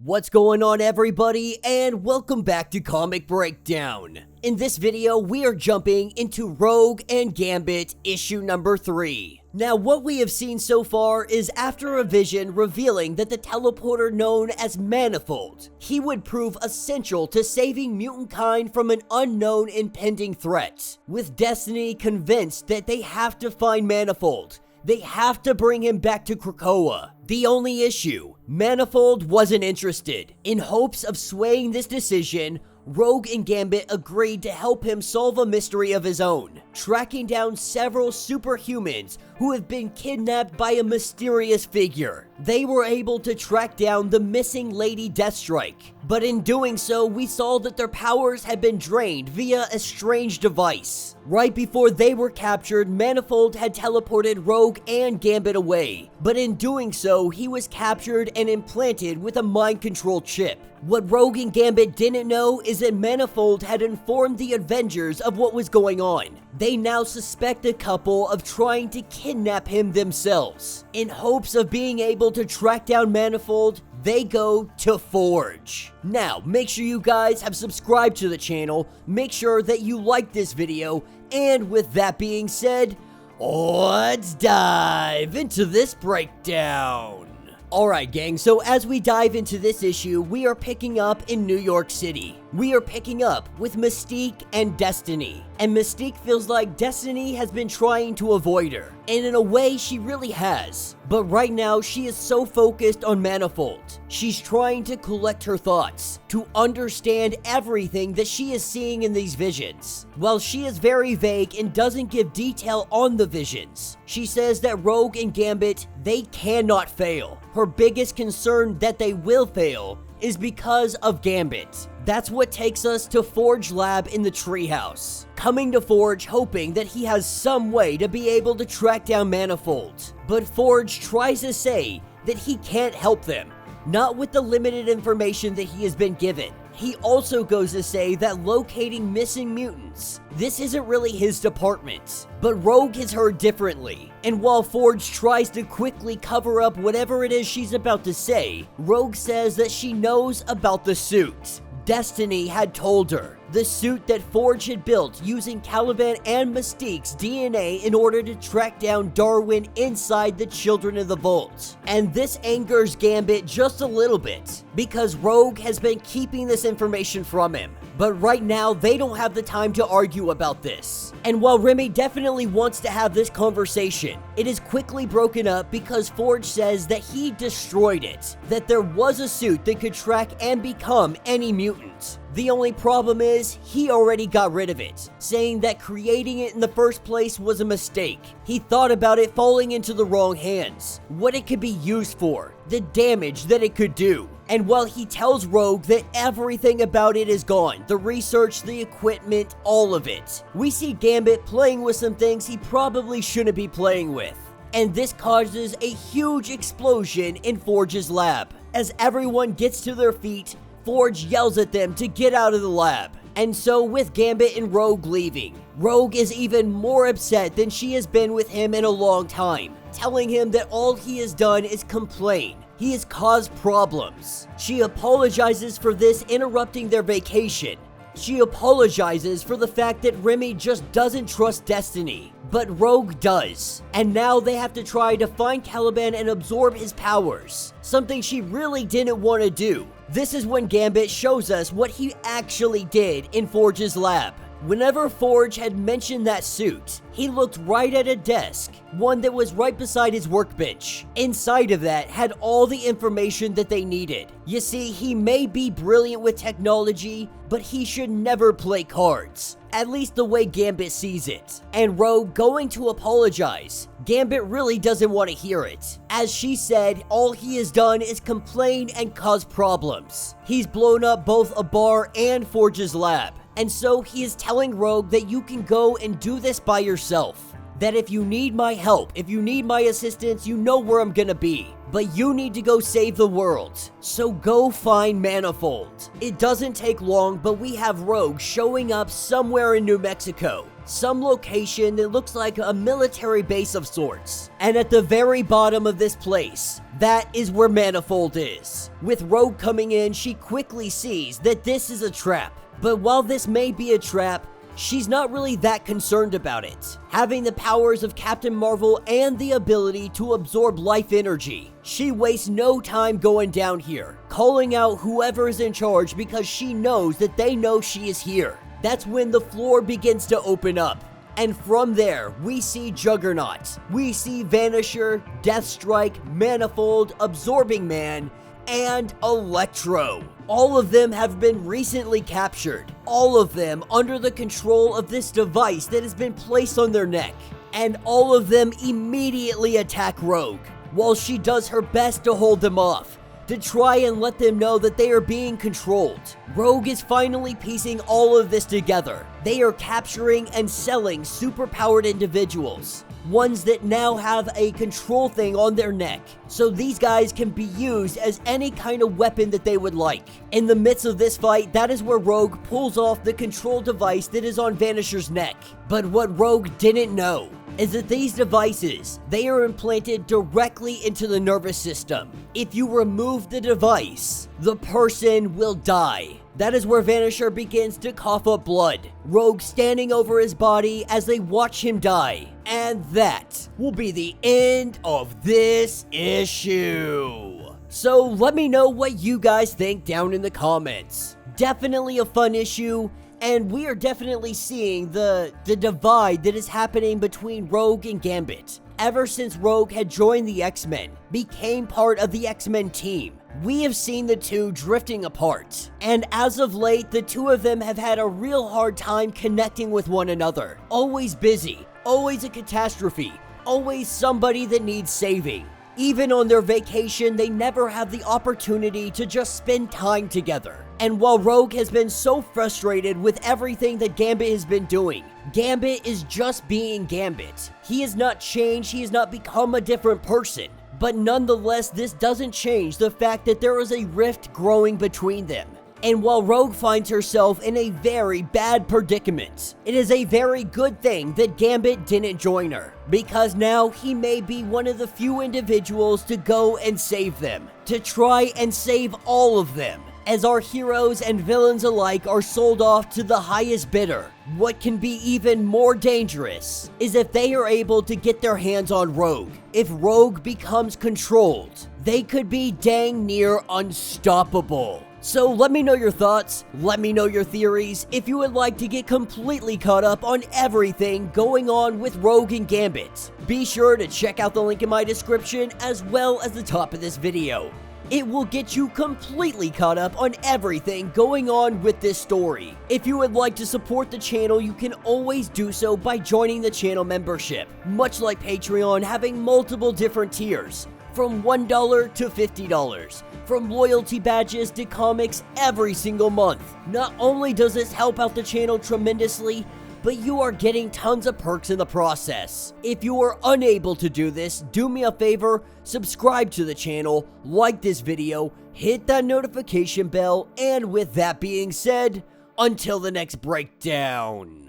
What's going on, everybody, and welcome back to Comic Breakdown. In this video, we are jumping into Rogue and Gambit issue number 3. Now, what we have seen so far is after a vision revealing that the teleporter known as Manifold, he would prove essential to saving mutant kind from an unknown impending threat, with Destiny convinced that they have to find Manifold. They have to bring him back to Krakoa. The only issue, Manifold wasn't interested. In hopes of swaying this decision, Rogue and Gambit agreed to help him solve a mystery of his own, tracking down several superhumans who have been kidnapped by a mysterious figure. They were able to track down the missing Lady Deathstrike, but in doing so, we saw that their powers had been drained via a strange device. Right before they were captured, Manifold had teleported Rogue and Gambit away, but in doing so, he was captured and implanted with a mind control chip. What Rogue and Gambit didn't know is that Manifold had informed the Avengers of what was going on. They now suspect the couple of trying to kidnap him themselves. In hopes of being able to track down Manifold, they go to Forge. Now, make sure you guys have subscribed to the channel, make sure that you like this video, and with that being said, let's dive into this breakdown. Alright gang, so as we dive into this issue, we are picking up in New York City. We are picking up with Mystique and Destiny. And Mystique feels like Destiny has been trying to avoid her. And in a way, she really has. But right now, she is so focused on Manifold. She's trying to collect her thoughts, to understand everything that she is seeing in these visions. While she is very vague and doesn't give detail on the visions, she says that Rogue and Gambit, they cannot fail. Her biggest concern that they will fail is because of Gambit. That's what takes us to Forge Lab in the treehouse. Coming to Forge hoping that he has some way to be able to track down Manifold. But Forge tries to say that he can't help them, not with the limited information that he has been given. He also goes to say that locating missing mutants, this isn't really his department. But Rogue has heard differently, and while Forge tries to quickly cover up whatever it is she's about to say, Rogue says that she knows about the suit. Destiny had told her, the suit that Forge had built using Caliban and Mystique's DNA in order to track down Darwin inside the Children of the Vault. And this angers Gambit just a little bit, because Rogue has been keeping this information from him. But right now, they don't have the time to argue about this. And while Remy definitely wants to have this conversation, it is quickly broken up because Forge says that he destroyed it, that there was a suit that could track and become any mutant. The only problem is, he already got rid of it, saying that creating it in the first place was a mistake. He thought about it falling into the wrong hands, what it could be used for, the damage that it could do. And while he tells Rogue that everything about it is gone, the research, the equipment, all of it, we see Gambit playing with some things he probably shouldn't be playing with. And this causes a huge explosion in Forge's lab. As everyone gets to their feet, Forge yells at them to get out of the lab. And so with Gambit and Rogue leaving, Rogue is even more upset than she has been with him in a long time, telling him that all he has done is complain. He has caused problems. She apologizes for this interrupting their vacation. She apologizes for the fact that Remy just doesn't trust Destiny, but Rogue does. And now they have to try to find Caliban and absorb his powers, something she really didn't want to do. This is when Gambit shows us what he actually did in Forge's lab. Whenever Forge had mentioned that suit, he looked right at a desk, one that was right beside his workbench. Inside of that had all the information that they needed. You see, he may be brilliant with technology, but he should never play cards. At least the way Gambit sees it. And Rogue going to apologize. Gambit really doesn't want to hear it. As she said, all he has done is complain and cause problems. He's blown up both a bar and Forge's lab. And so he is telling Rogue that you can go and do this by yourself. That if you need my help, if you need my assistance, you know where I'm gonna be. But you need to go save the world. So go find Manifold. It doesn't take long, but we have Rogue showing up somewhere in New Mexico. Some location that looks like a military base of sorts. And at the very bottom of this place, that is where Manifold is. With Rogue coming in, she quickly sees that this is a trap. But while this may be a trap, she's not really that concerned about it. Having the powers of Captain Marvel and the ability to absorb life energy, she wastes no time going down here, calling out whoever is in charge because she knows that they know she is here. That's when the floor begins to open up. And from there, we see Juggernaut, we see Vanisher, Deathstrike, Manifold, Absorbing Man, and Electro. All of them have been recently captured, all of them under the control of this device that has been placed on their neck, and all of them immediately attack Rogue, while she does her best to hold them off, to try and let them know that they are being controlled. Rogue is finally piecing all of this together. They are capturing and selling superpowered individuals, ones that now have a control thing on their neck, so these guys can be used as any kind of weapon that they would like. In the midst of this fight, that is where Rogue pulls off the control device that is on Vanisher's neck. But what Rogue didn't know is that these devices, they are implanted directly into the nervous system. If you remove the device, the person will die. That is where Vanisher begins to cough up blood, Rogue standing over his body as they watch him die. And that will be the end of this issue. So let me know what you guys think down in the comments. Definitely a fun issue, and we are definitely seeing the divide that is happening between Rogue and Gambit. Ever since Rogue had joined the X-Men, became part of the X-Men team, we have seen the two drifting apart. And as of late, the two of them have had a real hard time connecting with one another. Always busy, always a catastrophe, always somebody that needs saving. Even on their vacation, they never have the opportunity to just spend time together. And while Rogue has been so frustrated with everything that Gambit has been doing, Gambit is just being Gambit. He has not changed, he has not become a different person. But nonetheless, this doesn't change the fact that there is a rift growing between them. And while Rogue finds herself in a very bad predicament, it is a very good thing that Gambit didn't join her, because now he may be one of the few individuals to go and save them, to try and save all of them, as our heroes and villains alike are sold off to the highest bidder. What can be even more dangerous is if they are able to get their hands on Rogue. If Rogue becomes controlled, they could be dang near unstoppable. So let me know your thoughts, let me know your theories. If you would like to get completely caught up on everything going on with Rogue and Gambit, be sure to check out the link in my description as well as the top of this video. It will get you completely caught up on everything going on with this story. If you would like to support the channel, you can always do so by joining the channel membership. Much like Patreon, having multiple different tiers, from $1 to $50. From loyalty badges to comics every single month. Not only does this help out the channel tremendously, but you are getting tons of perks in the process. If you are unable to do this, do me a favor, subscribe to the channel, like this video, hit that notification bell, and with that being said, until the next breakdown.